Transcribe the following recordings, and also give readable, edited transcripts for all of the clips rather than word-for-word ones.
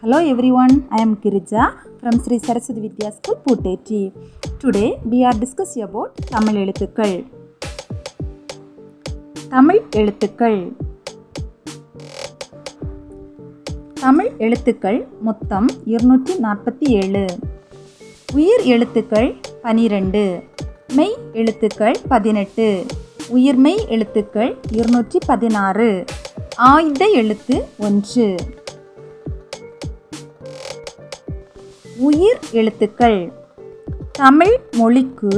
Hello everyone, I am Girija from Sri Saraswati Vidya School, Puteti. Today we are discussing about Tamil எழுத்துக்கள். தமிழ் எழுத்துக்கள். தமிழ் எழுத்துக்கள் மொத்தம் 247. உயிர் எழுத்துக்கள் 12. மெய் எழுத்துக்கள் 18. உயிர்மெய் எழுத்துக்கள் 216. ஆய்த எழுத்து 1. உயிர் எழுத்துக்கள். தமிழ் மொழிக்கு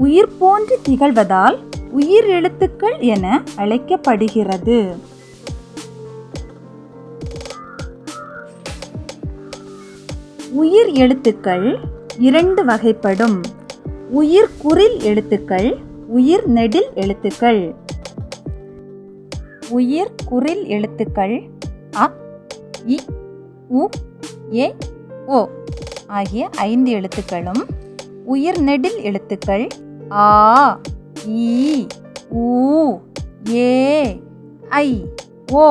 உயிர் போன்று திகழ்வதால் உயிர் எழுத்துக்கள் என அழைக்கப்படுகிறது. உயிர் எழுத்துக்கள் 2 வகைப்படும். உயிர் குறில் எழுத்துக்கள், உயிர் நெடில் எழுத்துக்கள். உயிர் குறில் எழுத்துக்கள் அ, இ, உ, ஏ, ஓ ஆகிய 5 எழுத்துக்களும், உயிர் நெடில் எழுத்துக்கள் ஆ, ஈ, ஊ, ஏ, ஐ, ஓ,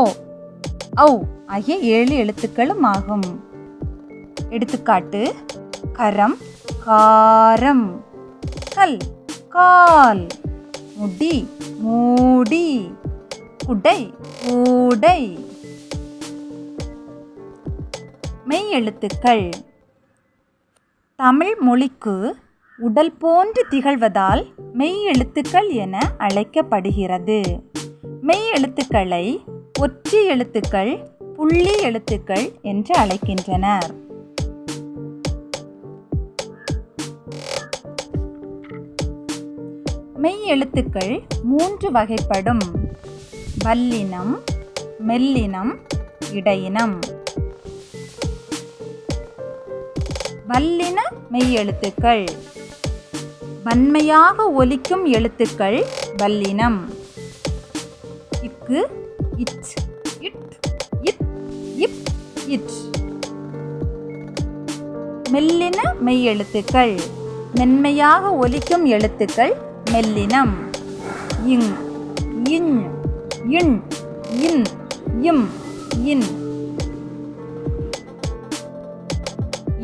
ஔ ஆகிய 7 எழுத்துக்களும் ஆகும். எடுத்துக்காட்டு: கரம், காரம். கல், கால். முடி, மூடி. குடை, கூடை. மெய் எழுத்துக்கள். தமிழ் மொழிக்கு உடல் போன்று திகழ்வதால் மெய் எழுத்துக்கள் என அழைக்கப்படுகிறது. மெய் எழுத்துக்களை ஒற்றை எழுத்துக்கள், புள்ளி எழுத்துக்கள் என்று அழைக்கின்றனர். மெய் எழுத்துக்கள் 3 வகைப்படும். வல்லினம், மெல்லினம், இடையினம். வல்லின மெய் எழுத்துக்கள். வன்மையாக ஒலிக்கும் எழுத்துக்கள் வல்லினம். இக்கு, இச், இட், இத், இப், இட். மெல்லின மெய் எழுத்துக்கள். மென்மையாக ஒலிக்கும் எழுத்துக்கள் மெல்லினம். இங், இஞ், இண், இன், இம், இன்.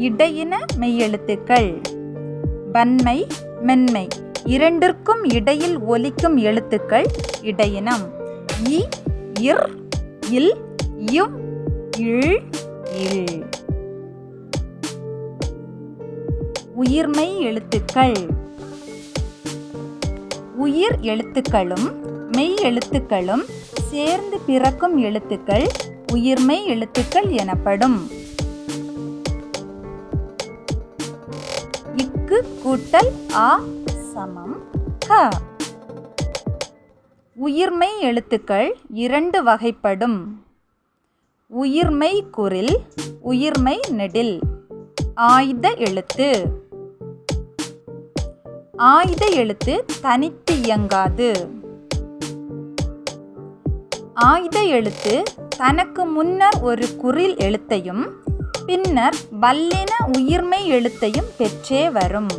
இடையின மெய்யெழுத்துக்கள். வன்மை, மென்மை இரண்டிற்கும் இடையில் ஒலிக்கும் எழுத்துக்கள் இடையினம். இ, இர், இல், இவ், இல், இல். உயிர்மெய் எழுத்துக்கள். உயிர் எழுத்துக்களும் மெய் எழுத்துக்களும் சேர்ந்து பிறக்கும் எழுத்துக்கள் உயிர்மெய் எழுத்துக்கள் எனப்படும். இக்கு கூட்டல் ஆ சமம் க. உயிர்மெய் எழுத்துக்கள் 2 வகைப்படும். உயிர்மெய் குறில், உயிர்மெய் நெடில். ஆய்த எழுத்து. ஆய்த எழுத்து தனித்து இயங்காது. ஆய்த எழுத்து தனக்கு முன்னர் ஒரு குறில் எழுத்தையும் பின்னர் வல்லின உயிர்மெய் எழுத்தையும் பெற்றே வரும்.